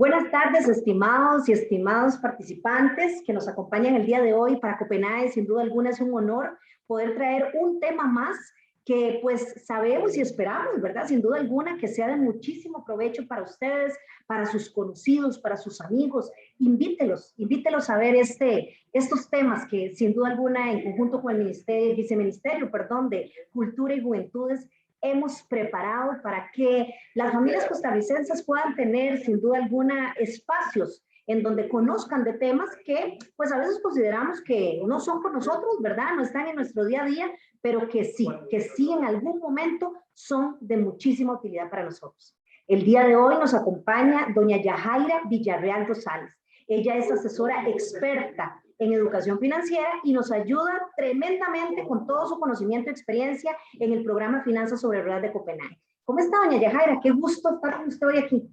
Buenas tardes, estimados y estimados participantes que nos acompañan el día de hoy. Para Copenhague, sin duda alguna, es un honor poder traer un tema más que pues sabemos y esperamos, ¿verdad? Sin duda alguna que sea de muchísimo provecho para ustedes, para sus conocidos, para sus amigos. Invítelos a ver estos temas que sin duda alguna en conjunto con el viceministerio de Cultura y Juventudes hemos preparado para que las familias costarricenses puedan tener sin duda alguna espacios en donde conozcan de temas que pues a veces consideramos que no son con nosotros, ¿verdad? No están en nuestro día a día, pero que sí en algún momento son de muchísima utilidad para nosotros. El día de hoy nos acompaña doña Yajaira Villarreal Rosales. Ella es asesora experta en educación financiera y nos ayuda tremendamente con todo su conocimiento y experiencia en el programa Finanzas sobre Ruedas de Copenhague. ¿Cómo está, doña Yajaira? Qué gusto estar con usted hoy aquí.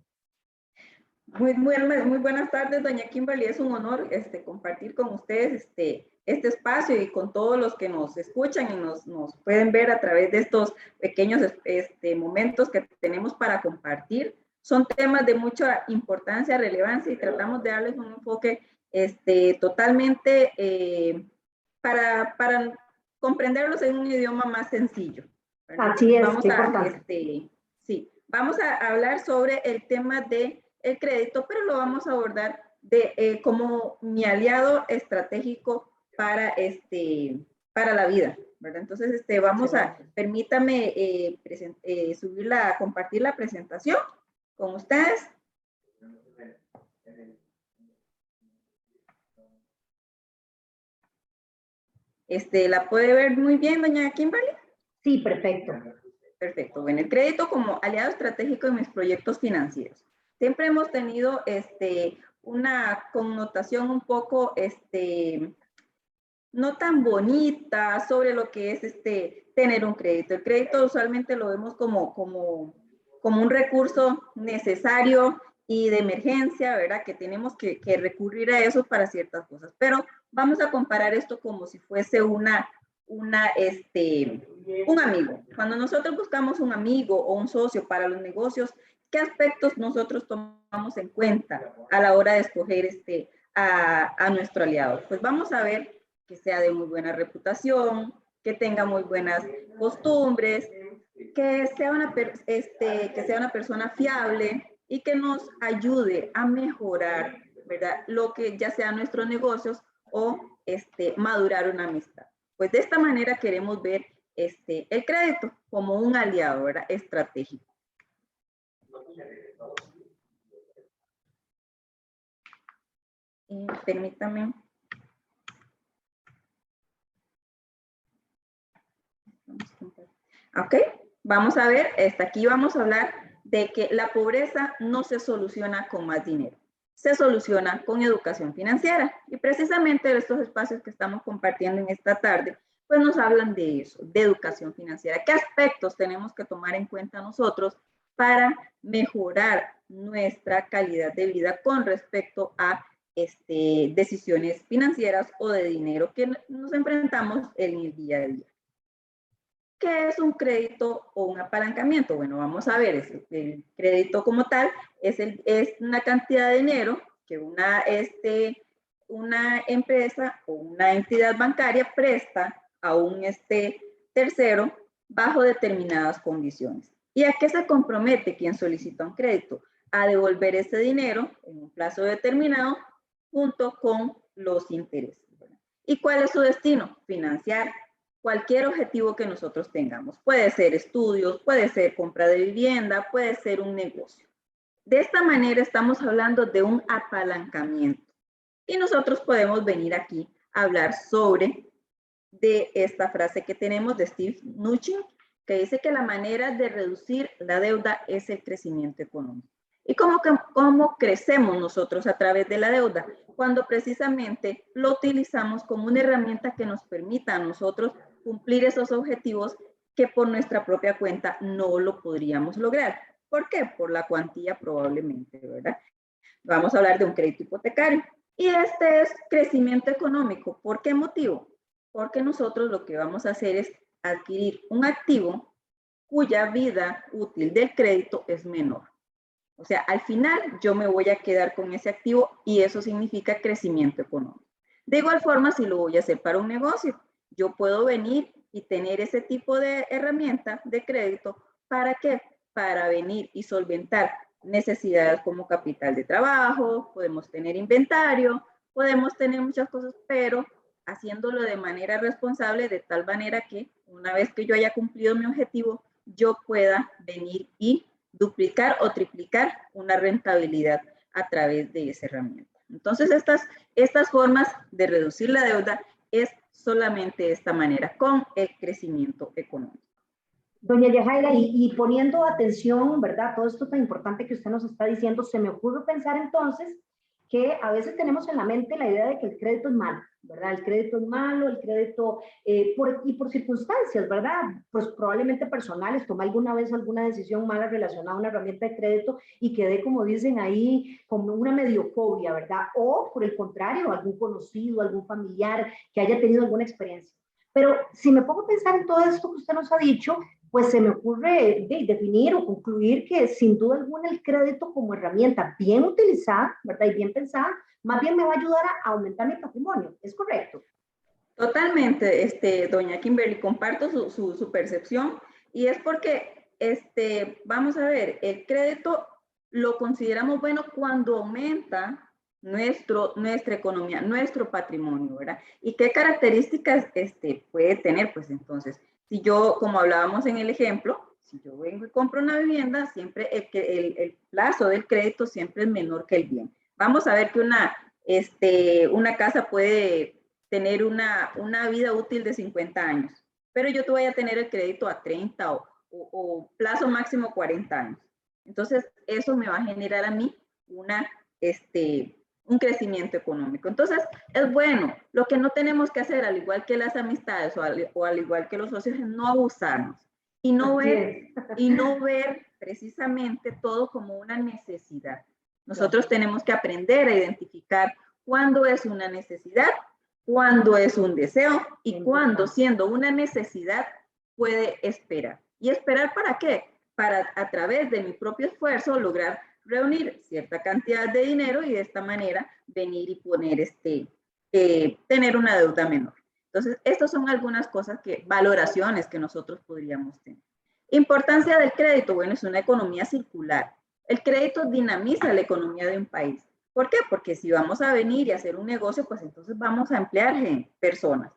Muy buenas tardes, doña Kimberly. Es un honor compartir con ustedes este espacio y con todos los que nos escuchan y nos pueden ver a través de estos pequeños momentos que tenemos para compartir. Son temas de mucha importancia, relevancia y tratamos de darles un enfoque totalmente para comprenderlos en un idioma más sencillo, ¿verdad? Así es, vamos a hablar sobre el tema de el crédito, pero lo vamos a abordar como mi aliado estratégico para la vida, ¿verdad? Entonces, permítame compartir la presentación con ustedes. ¿La puede ver muy bien, doña Kimberly? Sí, perfecto. Perfecto. Bueno, el crédito como aliado estratégico en mis proyectos financieros. Siempre hemos tenido una connotación un poco no tan bonita sobre lo que es tener un crédito. El crédito usualmente lo vemos como un recurso necesario y de emergencia, ¿verdad? Que tenemos que recurrir a eso para ciertas cosas. Pero vamos a comparar esto como si fuese un amigo. Cuando nosotros buscamos un amigo o un socio para los negocios, ¿qué aspectos nosotros tomamos en cuenta a la hora de escoger a nuestro aliado? Pues vamos a ver que sea de muy buena reputación, que tenga muy buenas costumbres, que sea una persona fiable y que nos ayude a mejorar, ¿verdad? Lo que ya sea nuestros negocios o madurar una amistad. Pues de esta manera queremos ver el crédito como un aliado, ¿verdad? Estratégico. Permítame. Ok, vamos a ver, aquí vamos a hablar de que la pobreza no se soluciona con más dinero, se soluciona con educación financiera. Y precisamente estos espacios que estamos compartiendo en esta tarde, pues nos hablan de eso, de educación financiera. ¿Qué aspectos tenemos que tomar en cuenta nosotros para mejorar nuestra calidad de vida con respecto a decisiones financieras o de dinero que nos enfrentamos en el día a día? ¿Qué es un crédito o un apalancamiento? Bueno, vamos a ver, el crédito como tal es una cantidad de dinero que una empresa o una entidad bancaria presta a un tercero bajo determinadas condiciones. ¿Y a qué se compromete quien solicita un crédito? A devolver ese dinero en un plazo determinado junto con los intereses. ¿Y cuál es su destino? Financiar cualquier objetivo que nosotros tengamos. Puede ser estudios, puede ser compra de vivienda, puede ser un negocio. De esta manera estamos hablando de un apalancamiento. Y nosotros podemos venir aquí a hablar de esta frase que tenemos de Steve Mnuchin, que dice que la manera de reducir la deuda es el crecimiento económico. ¿Y cómo crecemos nosotros a través de la deuda? Cuando precisamente lo utilizamos como una herramienta que nos permita a nosotros cumplir esos objetivos que por nuestra propia cuenta no lo podríamos lograr. ¿Por qué? Por la cuantía probablemente, ¿verdad? Vamos a hablar de un crédito hipotecario. Y este es crecimiento económico. ¿Por qué motivo? Porque nosotros lo que vamos a hacer es adquirir un activo cuya vida útil del crédito es menor. O sea, al final yo me voy a quedar con ese activo y eso significa crecimiento económico. De igual forma, si lo voy a hacer para un negocio, yo puedo venir y tener ese tipo de herramienta de crédito. ¿Para qué? Para venir y solventar necesidades como capital de trabajo, podemos tener inventario, podemos tener muchas cosas, pero haciéndolo de manera responsable, de tal manera que una vez que yo haya cumplido mi objetivo, yo pueda venir y duplicar o triplicar una rentabilidad a través de esa herramienta. Entonces, estas formas de reducir la deuda es solamente de esta manera, con el crecimiento económico. Doña Yajaira, y poniendo atención, ¿verdad? Todo esto tan importante que usted nos está diciendo, se me ocurre pensar entonces que a veces tenemos en la mente la idea de que el crédito es malo, ¿verdad? El crédito es malo, el crédito, por circunstancias, ¿verdad? Pues probablemente personales, tomé alguna vez alguna decisión mala relacionada a una herramienta de crédito y quedé, como dicen ahí, como una mediofobia, ¿verdad? O por el contrario, algún conocido, algún familiar que haya tenido alguna experiencia. Pero si me pongo a pensar en todo esto que usted nos ha dicho, pues se me ocurre definir o concluir que sin duda alguna el crédito como herramienta bien utilizada, ¿verdad? Y bien pensada, más bien me va a ayudar a aumentar mi patrimonio. ¿Es correcto? Totalmente, doña Kimberly, comparto su percepción y es porque, vamos a ver, el crédito lo consideramos bueno cuando aumenta nuestra economía, nuestro patrimonio, ¿verdad? ¿Y qué características puede tener? Pues entonces, si yo, como hablábamos en el ejemplo, si yo vengo y compro una vivienda, siempre el plazo del crédito siempre es menor que el bien. Vamos a ver que una casa puede tener una vida útil de 50 años, pero yo te voy a tener el crédito a 30 o plazo máximo 40 años. Entonces, eso me va a generar a mí un crecimiento económico. Entonces, es bueno. Lo que no tenemos que hacer, al igual que las amistades o al igual que los socios, es no abusarnos y no ver precisamente todo como una necesidad. Nosotros tenemos que aprender a identificar cuándo es una necesidad, cuándo es un deseo y cuándo, siendo una necesidad, puede esperar. ¿Y esperar para qué? Para, a través de mi propio esfuerzo, lograr reunir cierta cantidad de dinero y de esta manera venir y poner tener una deuda menor. Entonces, estas son algunas cosas valoraciones que nosotros podríamos tener. Importancia del crédito, bueno, es una economía circular. El crédito dinamiza la economía de un país. ¿Por qué? Porque si vamos a venir y hacer un negocio, pues entonces vamos a emplear personas.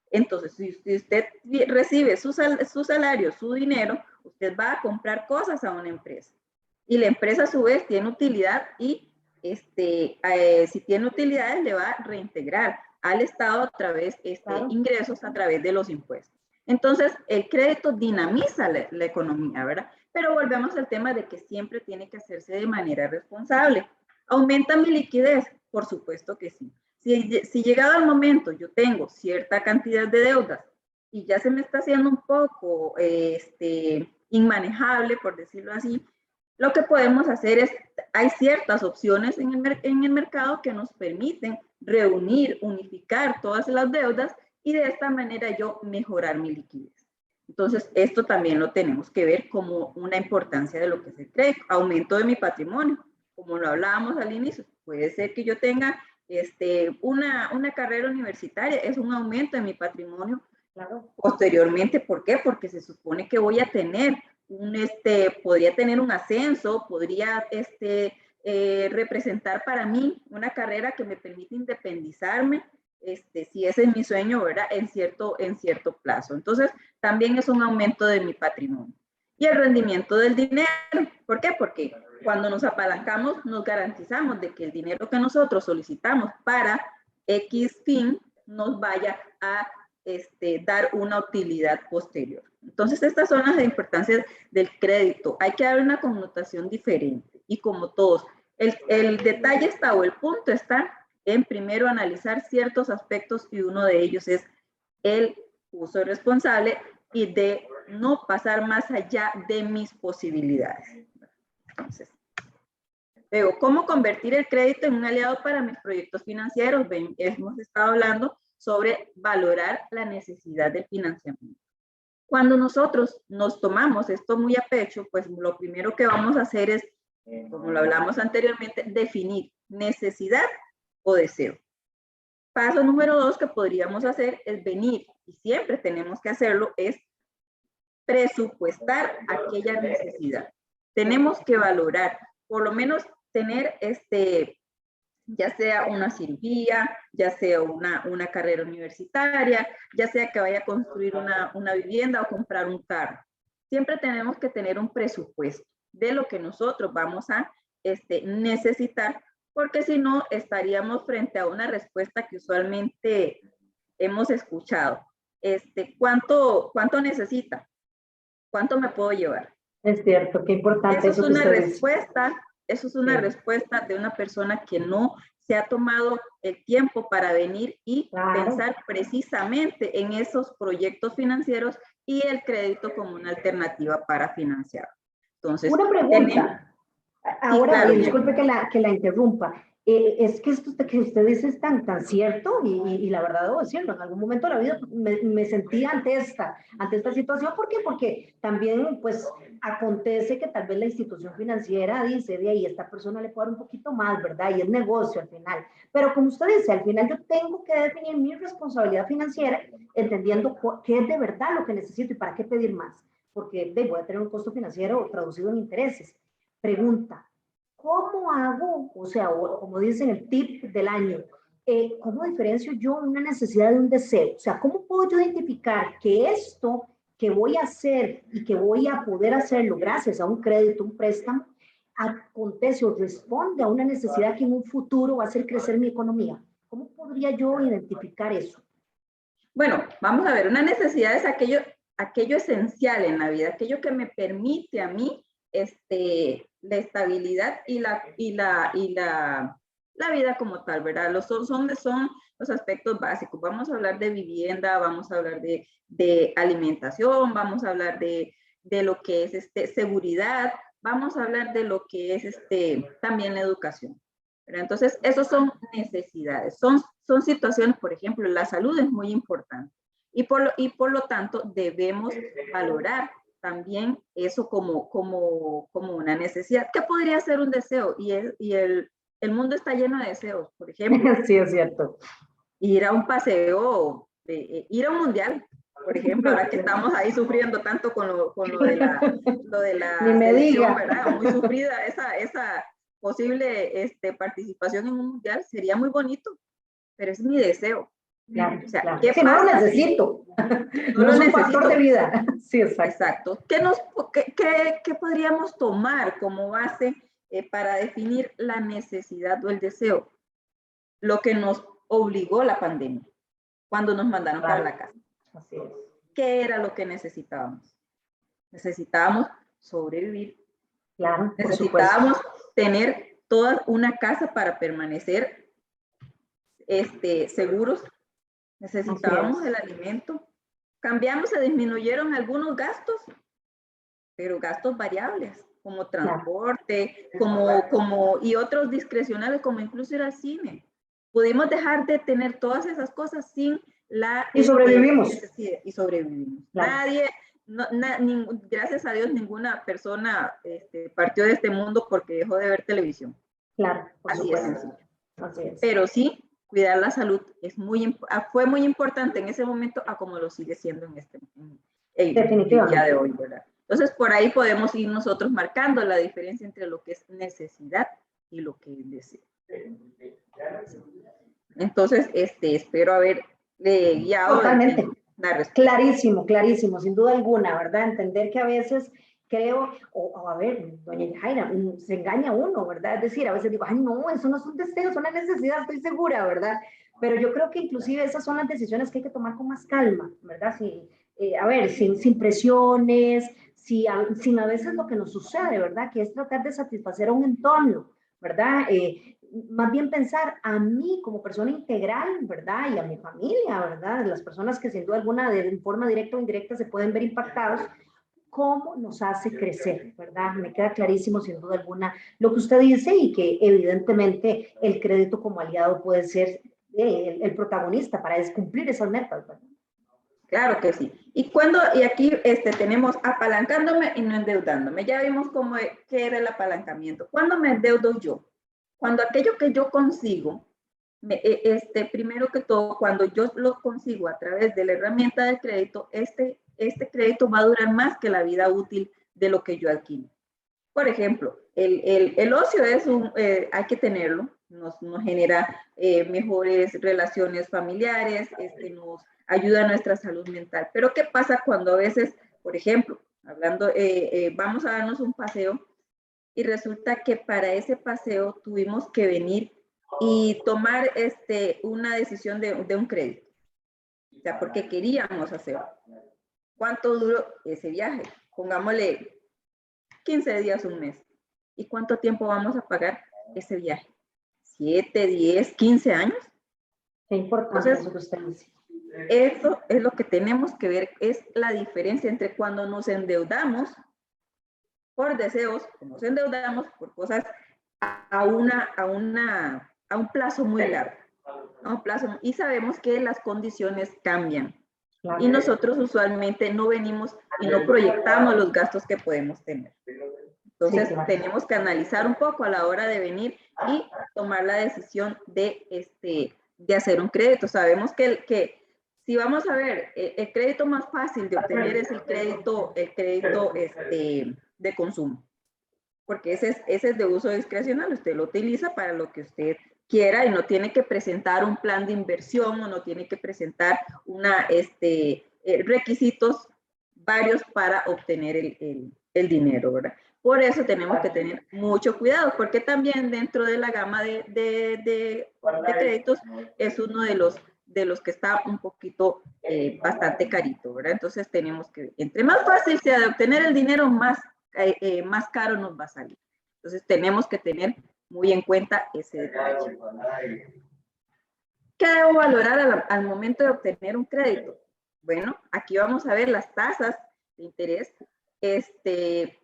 Entonces, si usted recibe su salario, su dinero, usted va a comprar cosas a una empresa. Y la empresa a su vez tiene utilidad y si tiene utilidades le va a reintegrar al Estado a través de ingresos, a través de los impuestos. Entonces, el crédito dinamiza la economía, ¿verdad? Pero volvemos al tema de que siempre tiene que hacerse de manera responsable. ¿Aumenta mi liquidez? Por supuesto que sí. Si llegado el momento yo tengo cierta cantidad de deudas y ya se me está haciendo un poco inmanejable, por decirlo así, lo que podemos hacer es, hay ciertas opciones en el mercado que nos permiten reunir, unificar todas las deudas y de esta manera yo mejorar mi liquidez. Entonces, esto también lo tenemos que ver como una importancia de lo que se cree, aumento de mi patrimonio. Como lo hablábamos al inicio, puede ser que yo tenga una carrera universitaria, es un aumento de mi patrimonio. Claro. Posteriormente, ¿por qué? Porque se supone que voy a tener podría tener un ascenso, podría representar para mí una carrera que me permite independizarme, si ese es mi sueño, ¿verdad? En cierto plazo. Entonces, también es un aumento de mi patrimonio. Y el rendimiento del dinero, ¿por qué? Porque cuando nos apalancamos, nos garantizamos de que el dinero que nosotros solicitamos para X fin nos vaya a dar una utilidad posterior. Entonces, estas son las importancias del crédito. Hay que dar una connotación diferente. Y como todos, el detalle está o el punto está en primero analizar ciertos aspectos y uno de ellos es el uso responsable y de no pasar más allá de mis posibilidades. Entonces, luego, ¿cómo convertir el crédito en un aliado para mis proyectos financieros? Hemos estado hablando sobre valorar la necesidad de financiamiento. Cuando nosotros nos tomamos esto muy a pecho, pues lo primero que vamos a hacer es como lo hablamos anteriormente, definir necesidad o deseo. Paso número 2 que podríamos hacer es venir, y siempre tenemos que hacerlo, es presupuestar aquella necesidad. Tenemos que valorar, por lo menos tener ya sea una cirugía, ya sea una carrera universitaria, ya sea que vaya a construir una vivienda o comprar un carro. Siempre tenemos que tener un presupuesto de lo que nosotros vamos a necesitar, porque si no estaríamos frente a una respuesta que usualmente hemos escuchado. ¿Cuánto necesita? ¿Cuánto me puedo llevar? Es cierto, qué importante eso es que una usted respuesta. Dice. Eso es una respuesta de una persona que no se ha tomado el tiempo para venir y pensar precisamente en esos proyectos financieros y el crédito como una alternativa para financiar. Entonces, una pregunta. Ahora, claro, disculpe que la interrumpa. Es que esto que usted dice es tan cierto y la verdad debo decirlo, en algún momento de la vida me sentí ante esta situación. ¿Por qué? Porque también pues acontece que tal vez la institución financiera dice, de ahí esta persona le puede dar un poquito más, ¿verdad? Y es negocio al final. Pero como usted dice, al final yo tengo que definir mi responsabilidad financiera entendiendo qué es de verdad lo que necesito y para qué pedir más. Porque voy a tener un costo financiero traducido en intereses. Pregunta, ¿cómo hago? O sea, como dicen el tip del año, ¿cómo diferencio yo una necesidad de un deseo? O sea, ¿cómo puedo yo identificar que esto que voy a hacer y que voy a poder hacerlo gracias a un crédito, un préstamo, acontece o responde a una necesidad que en un futuro va a hacer crecer mi economía? ¿Cómo podría yo identificar eso? Bueno, vamos a ver, una necesidad es aquello esencial en la vida, aquello que me permite a mí la estabilidad y la vida como tal, ¿verdad? Son los aspectos básicos. Vamos a hablar de vivienda, vamos a hablar de alimentación, vamos a hablar de lo que es seguridad, vamos a hablar de lo que es también la educación. ¿Verdad? Entonces, esos son necesidades, son situaciones, por ejemplo, la salud es muy importante y por lo tanto debemos valorar también eso como una necesidad. ¿Qué podría ser un deseo? Y el mundo está lleno de deseos, por ejemplo. Sí, es cierto. Ir a un paseo, ir a un mundial, por ejemplo, ahora que estamos ahí sufriendo tanto con lo de la Ni me selección, diga. ¿verdad? Muy sufrida esa posible participación en un mundial, sería muy bonito, pero es mi deseo. Claro, o sea, claro. ¿qué sí, pasa? No lo necesito. No lo es un necesito. factor de vida. Sí, exacto. ¿Qué podríamos tomar como base para definir la necesidad o el deseo? Lo que nos obligó la pandemia, cuando nos mandaron para la casa. Así es. ¿Qué era lo que necesitábamos? Necesitábamos sobrevivir. Claro, necesitábamos tener toda una casa para permanecer seguros. Necesitábamos el alimento. Cambiamos, se disminuyeron algunos gastos, pero gastos variables, como transporte, y otros discrecionales, como incluso ir al cine. Pudimos dejar de tener todas esas cosas sin y sobrevivimos. Y sobrevivimos. Nadie, gracias a Dios, ninguna persona partió de este mundo porque dejó de ver televisión. Claro, así es sencillo. Así es. Pero sí, cuidar la salud fue muy importante en ese momento, a como lo sigue siendo en el día de hoy, ¿verdad? Entonces, por ahí podemos ir nosotros marcando la diferencia entre lo que es necesidad y lo que es deseo. Entonces, espero haber guiado. Totalmente. Clarísimo, clarísimo, sin duda alguna, ¿verdad? Entender que a veces creo, a ver, doña Yajaira, se engaña uno, ¿verdad? Es decir, a veces digo, ay, no, eso no es un deseo, es una necesidad, estoy segura, ¿verdad? Pero yo creo que inclusive esas son las decisiones que hay que tomar con más calma, ¿verdad? A ver, sin presiones, sin a veces lo que nos sucede, ¿verdad? Que es tratar de satisfacer a un entorno, ¿verdad? Más bien pensar a mí como persona integral, ¿verdad? Y a mi familia, ¿verdad? Las personas que sin duda alguna de forma directa o indirecta se pueden ver impactados, cómo nos hace crecer, ¿verdad? Me queda clarísimo sin duda alguna lo que usted dice y que evidentemente el crédito como aliado puede ser el protagonista para cumplir esas metas, ¿verdad? Claro que sí. Y aquí tenemos apalancándome y no endeudándome. Ya vimos qué era el apalancamiento. ¿Cuándo me endeudo yo? Cuando aquello que yo consigo, primero que todo, cuando yo lo consigo a través de la herramienta de crédito, este crédito va a durar más que la vida útil de lo que yo adquirí. Por ejemplo, el ocio hay que tenerlo, nos genera mejores relaciones familiares, nos ayuda a nuestra salud mental. Pero ¿qué pasa cuando a veces, por ejemplo, vamos a darnos un paseo y resulta que para ese paseo tuvimos que venir y tomar una decisión de un crédito? O sea, porque queríamos hacerlo. ¿Cuánto duró ese viaje? Pongámosle 15 días, un mes. ¿Y cuánto tiempo vamos a pagar ese viaje? ¿7, 10, 15 años? Qué importante eso que usted dice. Eso es lo que tenemos que ver, es la diferencia entre cuando nos endeudamos por deseos, o nos endeudamos por cosas a un plazo muy largo. Y sabemos que las condiciones cambian. Claro. Y nosotros usualmente no venimos y no proyectamos los gastos que podemos tener. Entonces, sí, claro, tenemos que analizar un poco a la hora de venir y tomar la decisión de hacer un crédito. Sabemos que si vamos a ver, el crédito más fácil de obtener es el crédito de consumo, porque ese es de uso discrecional. Usted lo utiliza para lo que usted quiera y no tiene que presentar un plan de inversión o no tiene que presentar requisitos varios para obtener el dinero, ¿verdad? Por eso tenemos que tener mucho cuidado, porque también dentro de la gama de créditos es uno de los que está un poquito bastante carito, ¿verdad? Entonces tenemos que, entre más fácil sea de obtener el dinero, más caro nos va a salir. Entonces tenemos que tener muy en cuenta ese detalle. ¿Qué debo valorar al momento de obtener un crédito? Bueno, aquí vamos a ver las tasas de interés.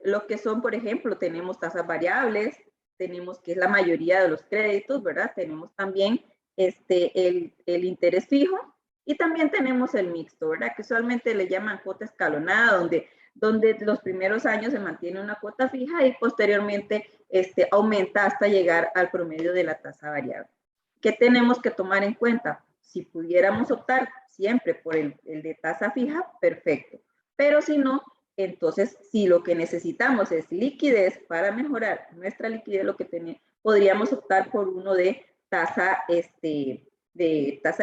Lo que son, por ejemplo, tenemos tasas variables, tenemos que es la mayoría de los créditos, ¿verdad? Tenemos también el interés fijo y también tenemos el mixto, ¿verdad? Que usualmente le llaman cuota escalonada, donde los primeros años se mantiene una cuota fija y posteriormente aumenta hasta llegar al promedio de la tasa variable. ¿Qué tenemos que tomar en cuenta? Si pudiéramos optar siempre por el de tasa fija, perfecto. Pero si no, entonces si lo que necesitamos es liquidez para mejorar nuestra liquidez, podríamos optar por uno de tasa de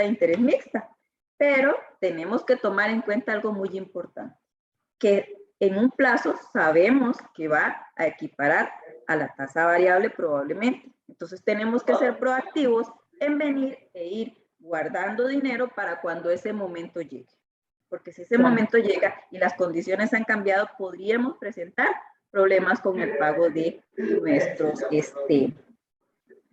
interés mixta. Pero tenemos que tomar en cuenta algo muy importante, que en un plazo sabemos que va a equiparar a la tasa variable probablemente. Entonces tenemos que ser proactivos en venir e ir guardando dinero para cuando ese momento llegue. Porque si ese momento llega y las condiciones han cambiado, podríamos presentar problemas con el pago de nuestros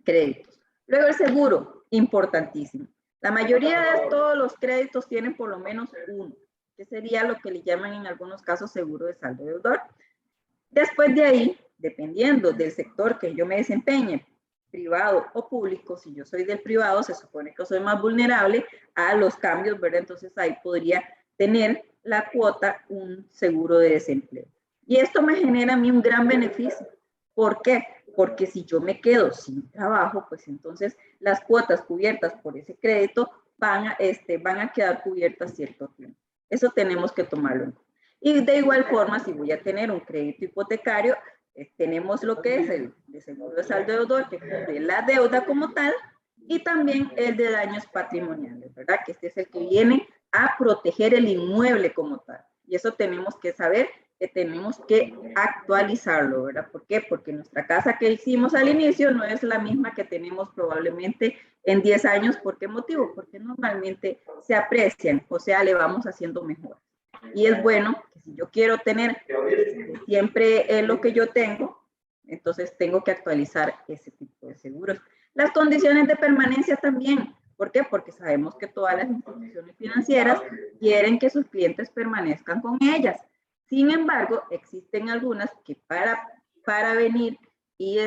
créditos. Luego el seguro, importantísimo. La mayoría de todos los créditos tienen por lo menos uno, que sería lo que le llaman en algunos casos seguro de saldo deudor. Después de ahí, dependiendo del sector que yo me desempeñe, privado o público, si yo soy del privado, se supone que soy más vulnerable a los cambios, ¿verdad? Entonces ahí podría tener la cuota un seguro de desempleo. Y esto me genera a mí un gran beneficio. ¿Por qué? Porque si yo me quedo sin trabajo, pues entonces las cuotas cubiertas por ese crédito van a quedar cubiertas cierto tiempo. Eso tenemos que tomarlo en cuenta. Y de igual forma, si voy a tener un crédito hipotecario, tenemos lo que es el de seguro de saldo deudor, que cubre la deuda como tal, y también el de daños patrimoniales, ¿verdad? Que este es el que viene a proteger el inmueble como tal. Y eso tenemos que saber que tenemos que actualizarlo, ¿verdad? ¿Por qué? Porque nuestra casa que hicimos al inicio no es la misma que tenemos probablemente en 10 años. ¿Por qué motivo? Porque normalmente se aprecian, o sea, le vamos haciendo mejor. Y es bueno que si yo quiero tener siempre lo que yo tengo, entonces tengo que actualizar ese tipo de seguros. Las condiciones de permanencia también. ¿Por qué? Porque sabemos que todas las instituciones financieras quieren que sus clientes permanezcan con ellas. Sin embargo, existen algunas que para venir y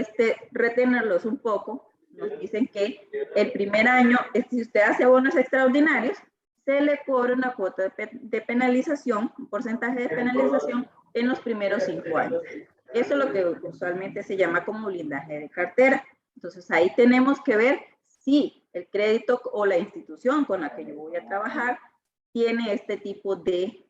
retenerlos un poco, nos dicen que el primer año, si usted hace bonos extraordinarios, se le cobra una cuota de penalización, un porcentaje de penalización en los primeros 5 años. Eso es lo que usualmente se llama como blindaje de cartera. Entonces ahí tenemos que ver si el crédito o la institución con la que yo voy a trabajar tiene este tipo de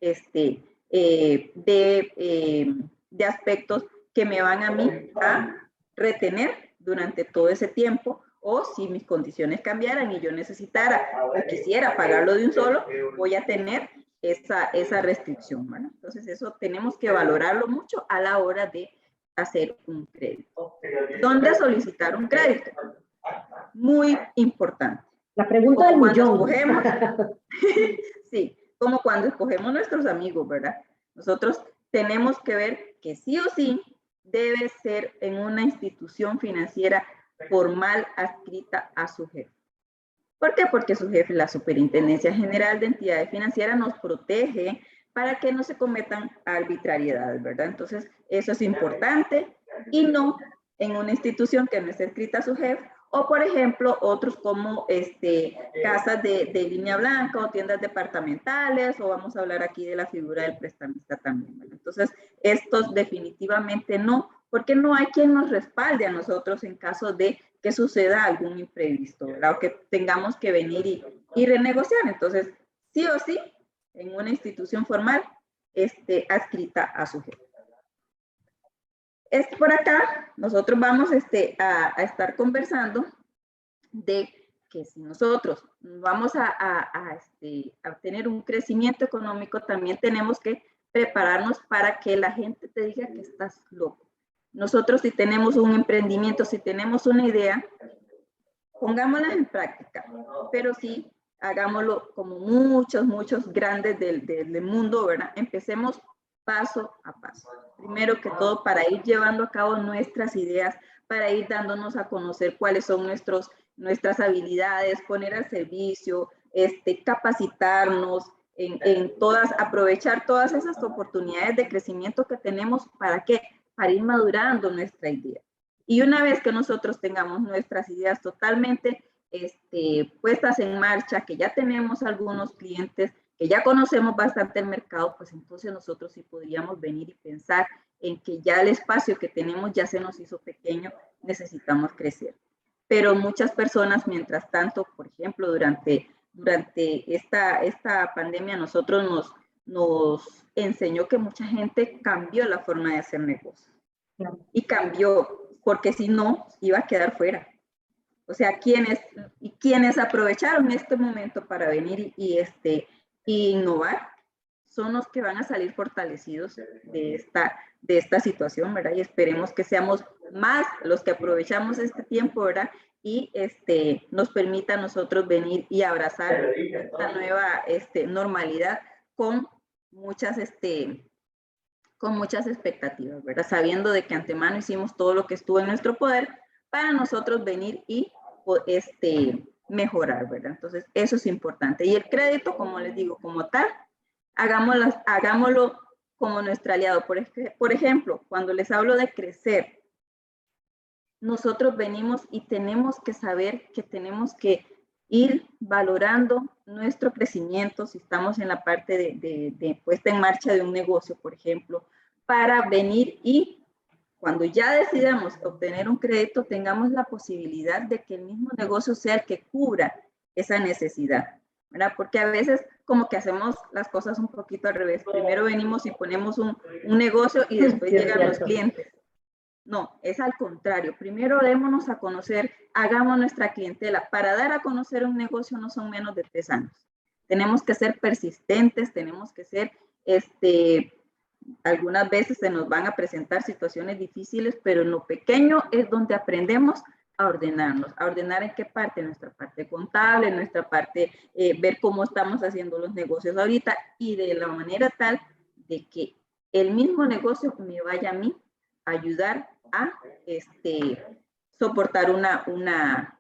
aspectos que me van a mí a retener durante todo ese tiempo, o si mis condiciones cambiaran y yo necesitara o quisiera pagarlo de un solo, voy a tener esa restricción, ¿verdad? Entonces eso tenemos que valorarlo mucho a la hora de hacer un crédito. ¿Dónde solicitar un crédito? Muy importante. La pregunta del millón. Sí, como cuando escogemos nuestros amigos, ¿verdad? Nosotros tenemos que ver que sí o sí debe ser en una institución financiera formal adscrita a su jefe. ¿Por qué? Porque su jefe, la Superintendencia General de Entidades Financieras, nos protege para que no se cometan arbitrariedades, ¿verdad? Entonces, eso es importante, y no en una institución que no esté adscrita a su jefe, o por ejemplo, otros como casas de línea blanca o tiendas departamentales, o vamos a hablar aquí de la figura del prestamista también, ¿verdad? Entonces, estos definitivamente no, porque no hay quien nos respalde a nosotros en caso de que suceda algún imprevisto, ¿verdad? O que tengamos que venir y renegociar. Entonces, sí o sí, en una institución formal adscrita a su jefe. Por acá, nosotros vamos a estar conversando de que si nosotros vamos a tener un crecimiento económico, también tenemos que prepararnos para que la gente te diga que estás loco. Nosotros, si tenemos un emprendimiento, si tenemos una idea, pongámosla en práctica, pero sí hagámoslo como muchos grandes del mundo, ¿verdad? Empecemos paso a paso. Primero que todo, para ir llevando a cabo nuestras ideas, para ir dándonos a conocer cuáles son nuestras habilidades, poner al servicio, capacitarnos aprovechar todas esas oportunidades de crecimiento que tenemos. ¿Para qué? Para ir madurando nuestra idea. Y una vez que nosotros tengamos nuestras ideas totalmente puestas en marcha, que ya tenemos algunos clientes, que ya conocemos bastante el mercado, pues entonces nosotros sí podríamos venir y pensar en que ya el espacio que tenemos ya se nos hizo pequeño, necesitamos crecer. Pero muchas personas, mientras tanto, por ejemplo, durante esta pandemia, nosotros nos enseñó que mucha gente cambió la forma de hacer negocios. Y cambió, porque si no, iba a quedar fuera. O sea, quienes aprovecharon este momento para venir y innovar son los que van a salir fortalecidos de esta situación, ¿verdad? Y esperemos que seamos más los que aprovechamos este tiempo, ¿verdad? Y nos permita a nosotros venir y abrazar esta nueva normalidad con muchas expectativas, ¿verdad? Sabiendo de que antemano hicimos todo lo que estuvo en nuestro poder para nosotros venir y mejorar, ¿verdad? Entonces, eso es importante. Y el crédito, como les digo, como tal, hagámoslo como nuestro aliado. Por ejemplo, cuando les hablo de crecer, nosotros venimos y tenemos que saber que tenemos que ir valorando nuestro crecimiento, si estamos en la parte de puesta en marcha de un negocio, por ejemplo, para venir y cuando ya decidamos obtener un crédito, tengamos la posibilidad de que el mismo negocio sea el que cubra esa necesidad, ¿verdad? Porque a veces como que hacemos las cosas un poquito al revés. Primero venimos y ponemos un negocio y después llegan los clientes. No, es al contrario. Primero démonos a conocer, hagamos nuestra clientela. Para dar a conocer un negocio no son menos de 3 años. Tenemos que ser persistentes, tenemos que ser, algunas veces se nos van a presentar situaciones difíciles, pero en lo pequeño es donde aprendemos a ordenarnos, a ordenar en qué parte, nuestra parte contable, nuestra parte, ver cómo estamos haciendo los negocios ahorita y de la manera tal de que el mismo negocio me vaya a mí a ayudar a soportar una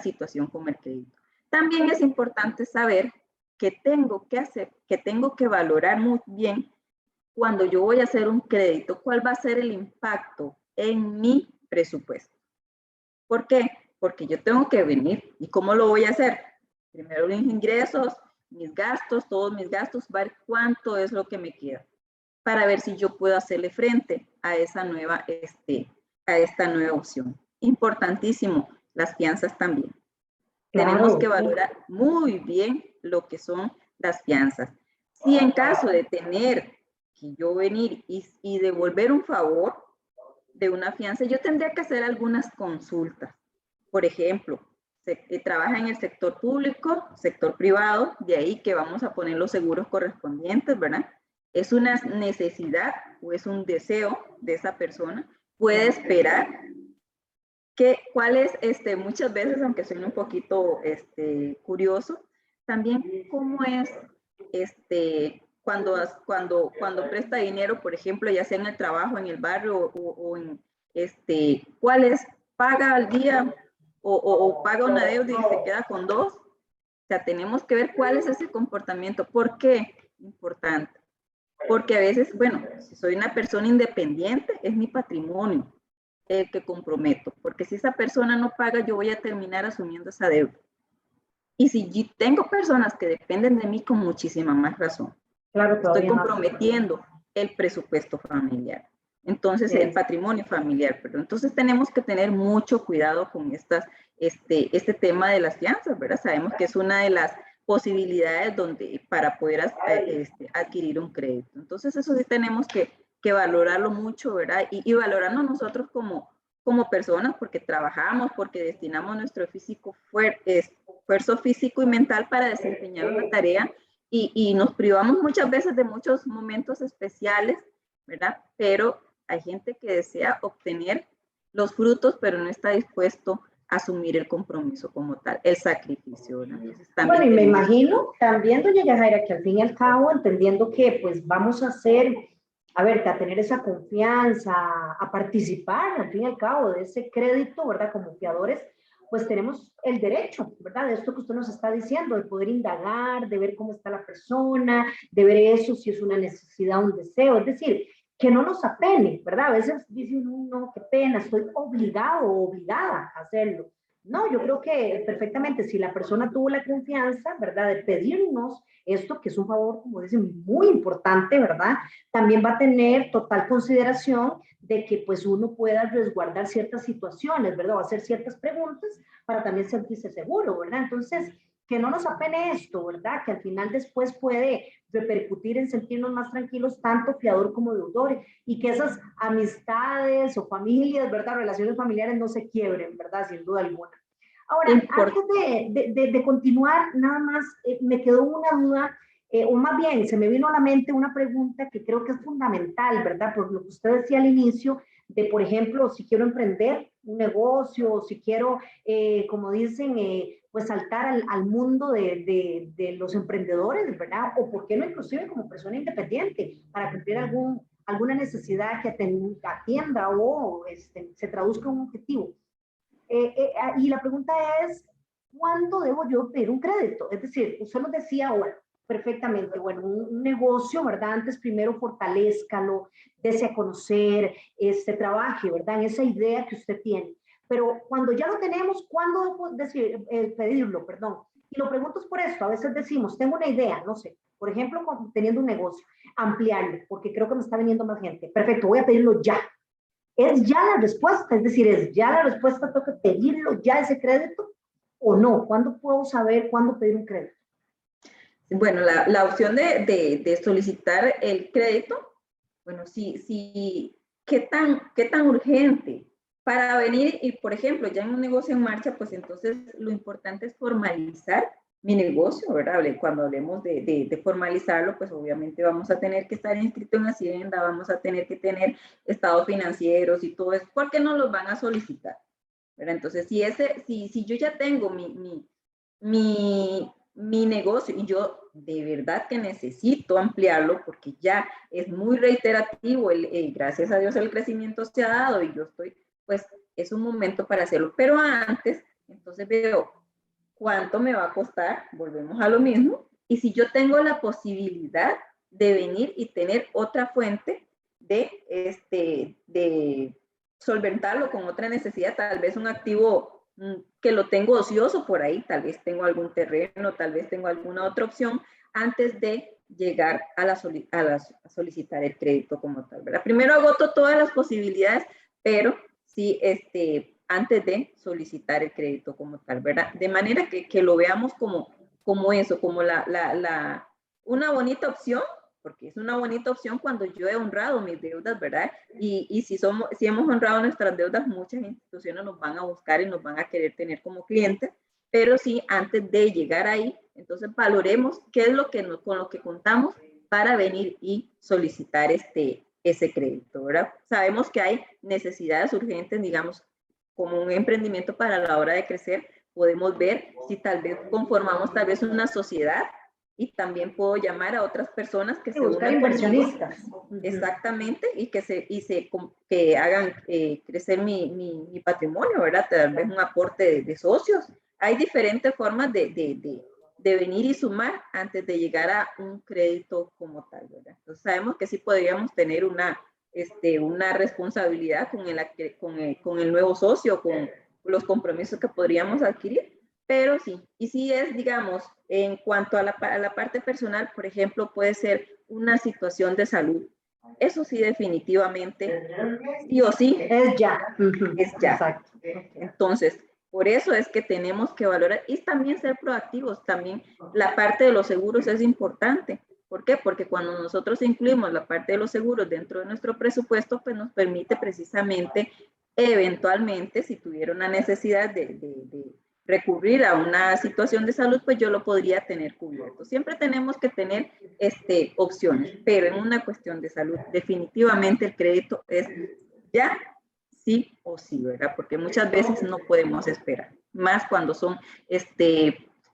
situación como el crédito. También es importante saber que tengo que valorar muy bien cuando yo voy a hacer un crédito, cuál va a ser el impacto en mi presupuesto. ¿Por qué? Porque yo tengo que venir. ¿Y cómo lo voy a hacer? Primero los ingresos mis gastos, todos mis gastos, ver cuánto es lo que me queda, para ver si yo puedo hacerle frente a esa nueva, a esta nueva opción. Importantísimo, las fianzas también. Claro. Tenemos que valorar muy bien lo que son las fianzas. Si en caso de tener que yo venir y devolver un favor de una fianza, yo tendría que hacer algunas consultas. Por ejemplo, trabaja en el sector público, sector privado, de ahí que vamos a poner los seguros correspondientes, ¿verdad? ¿Es una necesidad o es un deseo de esa persona? Puede esperar. ¿Cuál es, muchas veces, aunque suene un poquito curioso, también cómo es cuando presta dinero, por ejemplo, ya sea en el trabajo, en el barrio o en cuál es, paga al día o paga una deuda y se queda con dos? O sea, tenemos que ver cuál es ese comportamiento. ¿Por qué? Importante. Porque a veces, bueno, si soy una persona independiente, es mi patrimonio el que comprometo, porque si esa persona no paga, yo voy a terminar asumiendo esa deuda. Y si tengo personas que dependen de mí, con muchísima más razón. Claro, estoy comprometiendo el presupuesto familiar. Entonces, el patrimonio familiar, perdón. Entonces, tenemos que tener mucho cuidado con este tema de las fianzas, ¿verdad? Sabemos que es una de las posibilidades para poder adquirir un crédito. Entonces, eso sí tenemos que valorarlo mucho, ¿verdad? Y valorarnos nosotros como personas, porque trabajamos, porque destinamos nuestro esfuerzo físico y mental para desempeñar una tarea y nos privamos muchas veces de muchos momentos especiales, ¿verdad? Pero hay gente que desea obtener los frutos, pero no está dispuesto a asumir el compromiso como tal, el sacrificio, ¿verdad? Entonces, bueno, y me imagino también, doña Yajaira, que al fin y al cabo, entendiendo que pues vamos a hacer, a ver, a tener esa confianza, a participar al fin y al cabo de ese crédito, ¿verdad? Como fiadores, pues tenemos el derecho, ¿verdad? De esto que usted nos está diciendo, de poder indagar, de ver cómo está la persona, de ver eso, si es una necesidad, un deseo, es decir, que no nos apene, ¿verdad? A veces dicen, no, qué pena, estoy obligado o obligada a hacerlo. No, yo creo que perfectamente, si la persona tuvo la confianza, ¿verdad?, de pedirnos esto, que es un favor, como dicen, muy importante, ¿verdad?, también va a tener total consideración de que pues uno pueda resguardar ciertas situaciones, ¿verdad?, o hacer ciertas preguntas para también sentirse seguro, ¿verdad? Entonces, que no nos apene esto, ¿verdad?, que al final después puede repercutir en sentirnos más tranquilos, tanto fiador como deudor, y que esas amistades o familias, ¿verdad?, relaciones familiares no se quiebren, ¿verdad?, sin duda alguna. Ahora, antes de continuar, nada más me quedó una duda, o más bien se me vino a la mente una pregunta que creo que es fundamental, ¿verdad?, por lo que usted decía al inicio, de, por ejemplo, si quiero emprender un negocio, o si quiero, como dicen, pues saltar al mundo de los emprendedores, ¿verdad? O por qué no inclusive como persona independiente, para cumplir alguna necesidad que atienda o se traduzca en un objetivo. Y la pregunta es, ¿cuándo debo yo pedir un crédito? Es decir, usted nos decía ahora, perfectamente, bueno, un negocio, ¿verdad? Antes primero fortalezcalo, dese a conocer, trabaje, ¿verdad? En esa idea que usted tiene. Pero cuando ya lo tenemos, ¿cuándo debo pedirlo? Perdón. Y lo pregunto es por esto, a veces decimos, tengo una idea, no sé, por ejemplo, teniendo un negocio, ampliarlo, porque creo que me está viniendo más gente. Perfecto, voy a pedirlo ya. ¿Es ya la respuesta? Es decir, ¿es ya la respuesta? ¿Tengo que pedirlo ya ese crédito o no? ¿Cuándo puedo saber cuándo pedir un crédito? Bueno, la opción de solicitar el crédito, bueno, sí, ¿qué tan urgente? Para venir y, por ejemplo, ya en un negocio en marcha, pues entonces lo importante es formalizar mi negocio, ¿verdad? Cuando hablemos de formalizarlo, pues obviamente vamos a tener que estar inscrito en Hacienda, vamos a tener que tener estados financieros y todo eso, porque nos los van a solicitar, ¿verdad? Entonces, si yo ya tengo mi negocio y yo de verdad que necesito ampliarlo porque ya es muy reiterativo, gracias a Dios el crecimiento se ha dado y yo estoy, pues es un momento para hacerlo. Pero antes, entonces veo cuánto me va a costar, volvemos a lo mismo, y si yo tengo la posibilidad de venir y tener otra fuente de solventarlo con otra necesidad, tal vez un activo que lo tengo ocioso por ahí, tal vez tengo algún terreno, tal vez tengo alguna otra opción antes de llegar a solicitar el crédito como tal, ¿verdad? Primero agoto todas las posibilidades, pero sí, antes de solicitar el crédito como tal, ¿verdad? De manera que lo veamos como eso, como una bonita opción, porque es una bonita opción cuando yo he honrado mis deudas, ¿verdad? Y si hemos honrado nuestras deudas, muchas instituciones nos van a buscar y nos van a querer tener como clientes, pero sí, antes de llegar ahí, entonces valoremos qué es lo que con lo que contamos para venir y solicitar ese crédito, ¿verdad? Sabemos que hay necesidades urgentes, digamos, como un emprendimiento para la hora de crecer, podemos ver si tal vez conformamos tal vez una sociedad y también puedo llamar a otras personas que se buscar unan inversionistas. conmigo, exactamente, y que hagan crecer mi patrimonio, ¿verdad? Tal vez un aporte de socios. Hay diferentes formas de venir y sumar antes de llegar a un crédito como tal, ¿verdad? Entonces sabemos que sí podríamos tener una responsabilidad con el nuevo socio, con los compromisos que podríamos adquirir, pero sí, y sí es, digamos, en cuanto a la parte personal, por ejemplo, puede ser una situación de salud. Eso sí, definitivamente, sí o sí. Es ya. Es ya. Exacto. Entonces, por eso es que tenemos que valorar y también ser proactivos. También la parte de los seguros es importante. ¿Por qué? Porque cuando nosotros incluimos la parte de los seguros dentro de nuestro presupuesto, pues nos permite precisamente, eventualmente, si tuviera una necesidad de recurrir a una situación de salud, pues yo lo podría tener cubierto. Siempre tenemos que tener opciones, pero en una cuestión de salud, definitivamente el crédito es ya sí o sí, ¿verdad? Porque muchas veces no podemos esperar, más cuando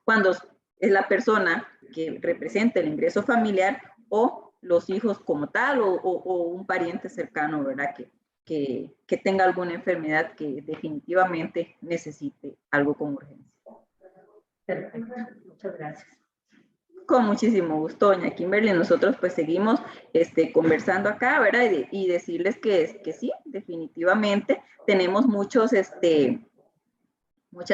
cuando es la persona que representa el ingreso familiar o los hijos como tal o un pariente cercano, ¿verdad? Que tenga alguna enfermedad que definitivamente necesite algo con urgencia. Perfecto, muchas gracias. Con muchísimo gusto, doña Kimberly. Nosotros pues seguimos conversando acá, ¿verdad? Y decirles que sí, definitivamente tenemos muchas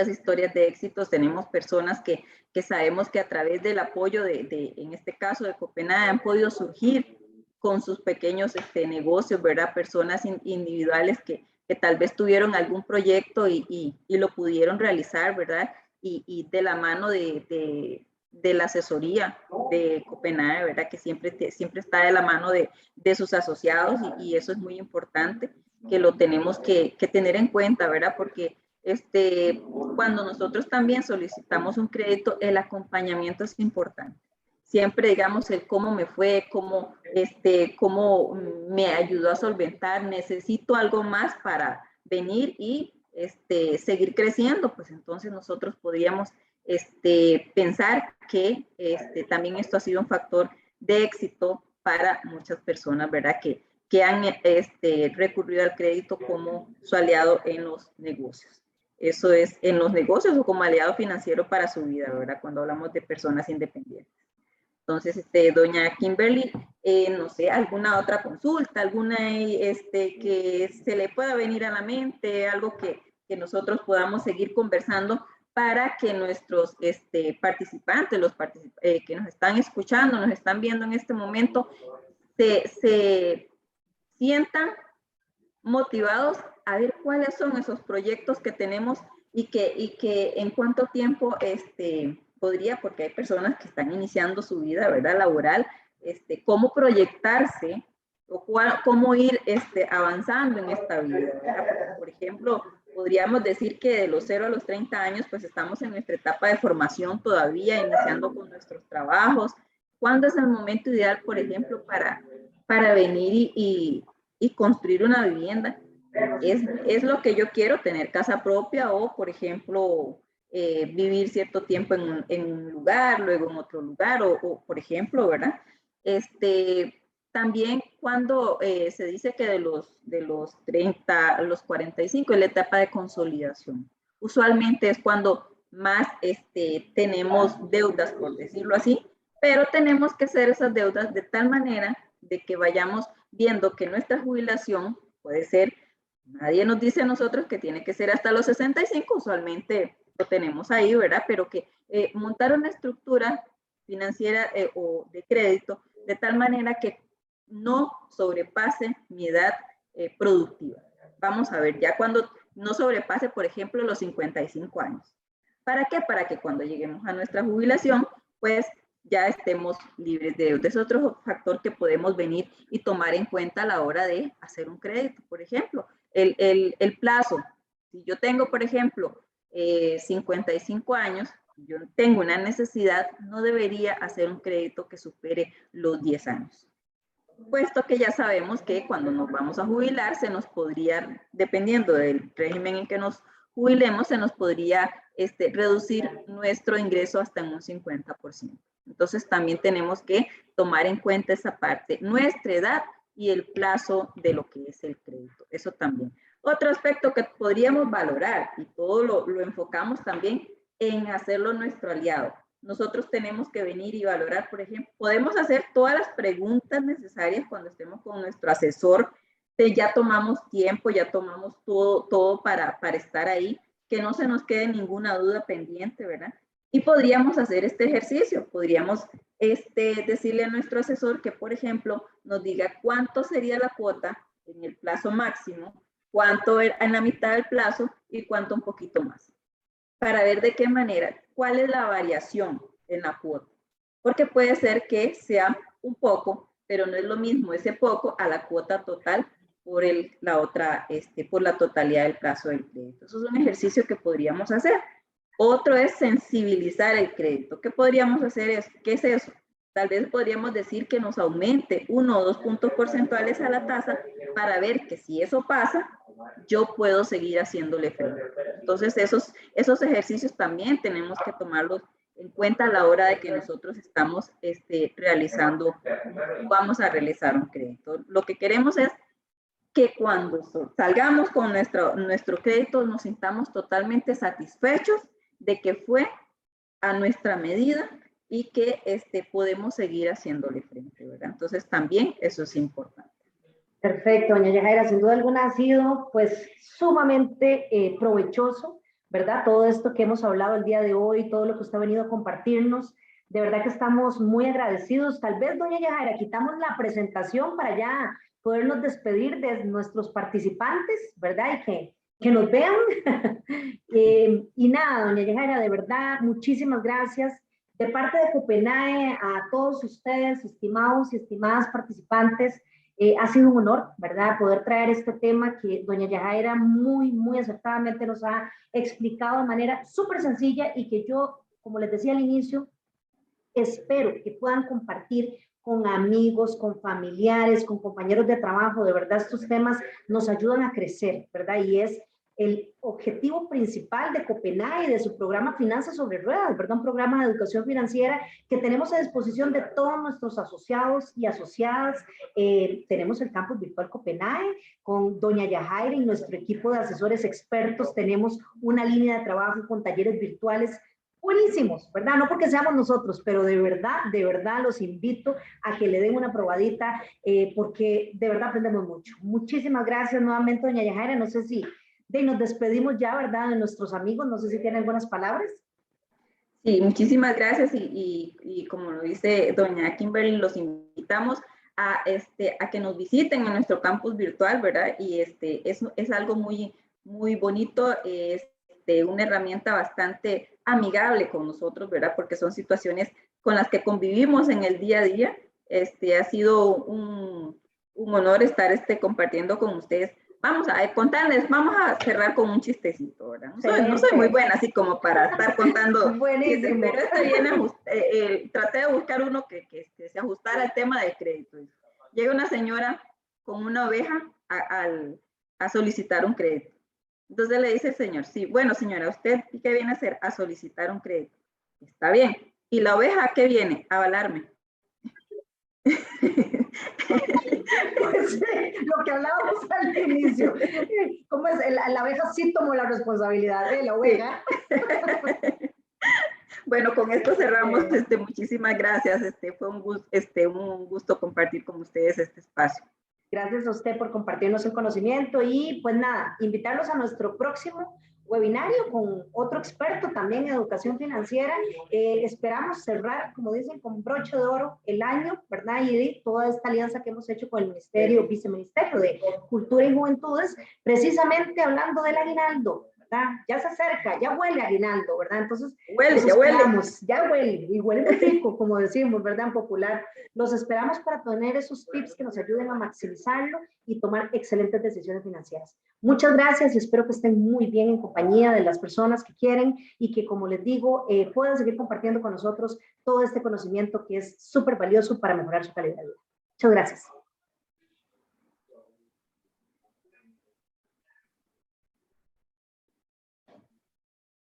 historias de éxitos, tenemos personas que sabemos que a través del apoyo en este caso de Copenhague, han podido surgir con sus pequeños negocios, ¿verdad? Personas individuales que tal vez tuvieron algún proyecto y lo pudieron realizar, ¿verdad? Y de la mano de la asesoría de Copenhague, ¿verdad? Que siempre está de la mano de sus asociados y eso es muy importante, que lo tenemos que tener en cuenta, ¿verdad? Porque cuando nosotros también solicitamos un crédito, el acompañamiento es importante. Siempre, digamos, el cómo me fue, cómo me ayudó a solventar, necesito algo más para venir y seguir creciendo, pues entonces nosotros podríamos pensar que también esto ha sido un factor de éxito para muchas personas, ¿verdad? Que han recurrido al crédito como su aliado en los negocios. Eso es en los negocios o como aliado financiero para su vida, ¿verdad? Cuando hablamos de personas independientes. Entonces, doña Kimberly, no sé, alguna otra consulta, alguna que se le pueda venir a la mente, algo que nosotros podamos seguir conversando para que nuestros participantes, que nos están escuchando, nos están viendo en este momento, se sientan motivados a ver cuáles son esos proyectos que tenemos y que en cuánto tiempo podría, porque hay personas que están iniciando su vida, ¿verdad? Laboral, cómo proyectarse o cómo ir avanzando en esta vida, ¿verdad? Porque, por ejemplo, podríamos decir que de los 0 a los 30 años, pues estamos en nuestra etapa de formación todavía, iniciando con nuestros trabajos. ¿Cuándo es el momento ideal, por ejemplo, para venir y construir una vivienda? Es lo que yo quiero, tener casa propia o, por ejemplo, vivir cierto tiempo en un lugar, luego en otro lugar, o por ejemplo, ¿verdad? También cuando se dice que de los 30 a los 45 es la etapa de consolidación. Usualmente es cuando más tenemos deudas, por decirlo así, pero tenemos que hacer esas deudas de tal manera de que vayamos viendo que nuestra jubilación puede ser Nadie nos dice a nosotros que tiene que ser hasta los 65, usualmente lo tenemos ahí, ¿verdad? Pero que montar una estructura financiera o de crédito de tal manera que no sobrepase mi edad productiva. Vamos a ver, ya cuando no sobrepase, por ejemplo, los 55 años. ¿Para qué? Para que cuando lleguemos a nuestra jubilación, pues ya estemos libres de deuda. Es otro factor que podemos venir y tomar en cuenta a la hora de hacer un crédito. Por ejemplo, el plazo. Si yo tengo, por ejemplo, 55 años, yo tengo una necesidad, no debería hacer un crédito que supere los 10 años. Puesto que ya sabemos que cuando nos vamos a jubilar, se nos podría, dependiendo del régimen en que nos jubilemos, se nos podría reducir nuestro ingreso hasta en un 50%. Entonces también tenemos que tomar en cuenta esa parte, nuestra edad y el plazo de lo que es el crédito. Eso también. Otro aspecto que podríamos valorar, y todo lo enfocamos también en hacerlo nuestro aliado. Nosotros tenemos que venir y valorar, por ejemplo, podemos hacer todas las preguntas necesarias cuando estemos con nuestro asesor, ya tomamos tiempo, ya tomamos todo para estar ahí, que no se nos quede ninguna duda pendiente, ¿verdad? Y podríamos hacer este ejercicio, podríamos decirle a nuestro asesor que, por ejemplo, nos diga cuánto sería la cuota en el plazo máximo, cuánto en la mitad del plazo y cuánto un poquito más, para ver de qué manera, cuál es la variación en la cuota. Porque puede ser que sea un poco, pero no es lo mismo ese poco a la cuota total por por la totalidad del plazo del crédito. Eso es un ejercicio que podríamos hacer. Otro es sensibilizar el crédito. ¿Qué podríamos hacer? ¿Qué es eso? Tal vez podríamos decir que nos aumente 1 o 2 puntos porcentuales a la tasa para ver que si eso pasa, yo puedo seguir haciéndole frente. Entonces, esos ejercicios también tenemos que tomarlos en cuenta a la hora de que nosotros estamos vamos a realizar un crédito. Lo que queremos es que cuando salgamos con nuestro crédito nos sintamos totalmente satisfechos de que fue a nuestra medida y que podemos seguir haciéndole frente, ¿verdad? Entonces también eso es importante. Perfecto, doña Yajaira, sin duda alguna ha sido pues sumamente provechoso, ¿verdad? Todo esto que hemos hablado el día de hoy, todo lo que usted ha venido a compartirnos, de verdad que estamos muy agradecidos. Tal vez, doña Yajaira, quitamos la presentación para ya podernos despedir de nuestros participantes, ¿verdad? Y que nos vean. Y nada, doña Yajaira, de verdad, muchísimas gracias. De parte de Copenae, a todos ustedes, estimados y estimadas participantes, ha sido un honor, ¿verdad?, poder traer este tema que doña Yajaira muy acertadamente nos ha explicado de manera súper sencilla y que yo, como les decía al inicio, espero que puedan compartir con amigos, con familiares, con compañeros de trabajo. De verdad, estos temas nos ayudan a crecer, ¿verdad? Y es el objetivo principal de Copenae y de su programa Finanzas sobre Ruedas, ¿verdad? Un programa de educación financiera que tenemos a disposición de todos nuestros asociados y asociadas. Tenemos el campus virtual Copenae con doña Yajaira y nuestro equipo de asesores expertos. Tenemos una línea de trabajo con talleres virtuales buenísimos, ¿verdad? No porque seamos nosotros, pero de verdad los invito a que le den una probadita porque de verdad aprendemos mucho. Muchísimas gracias nuevamente, doña Yajaira. No sé si nos despedimos ya, ¿verdad?, de nuestros amigos. No sé si tienen algunas palabras. Sí, muchísimas gracias y como lo dice doña Kimberly, los invitamos a que nos visiten en nuestro campus virtual, ¿verdad? Y es algo muy bonito, una herramienta bastante amigable con nosotros, ¿verdad? Porque son situaciones con las que convivimos en el día a día. Ha sido un honor estar compartiendo con ustedes. Vamos a contarles, vamos a cerrar con un chistecito, ¿verdad? No soy muy buena así como para estar contando chistes, pero viene, traté de buscar uno que se ajustara al tema del crédito. Llega una señora con una oveja a solicitar un crédito. Entonces le dice el señor, sí, bueno señora, ¿usted qué viene a hacer? A solicitar un crédito. Está bien. ¿Y la oveja a qué viene? A avalarme. Lo que hablábamos al inicio, ¿cómo es? La oveja sí tomó la responsabilidad de la oveja. Sí. Bueno, con esto cerramos. Muchísimas gracias. Fue un gusto compartir con ustedes este espacio. Gracias a usted por compartirnos el conocimiento y pues nada, invitarlos a nuestro próximo webinario con otro experto también en educación financiera. Esperamos cerrar, como dicen, con broche de oro el año, ¿verdad? Y toda esta alianza que hemos hecho con el Ministerio, Viceministerio de Cultura y Juventudes, precisamente hablando del aguinaldo, ¿verdad? Ya se acerca, ya huele aguinaldo, ¿verdad? Entonces, ya huele, y huele muy rico, como decimos, ¿verdad? En popular. Los esperamos para tener esos tips que nos ayuden a maximizarlo y tomar excelentes decisiones financieras. Muchas gracias y espero que estén muy bien en compañía de las personas que quieren y que, como les digo, puedan seguir compartiendo con nosotros todo este conocimiento que es súper valioso para mejorar su calidad de vida. Muchas gracias.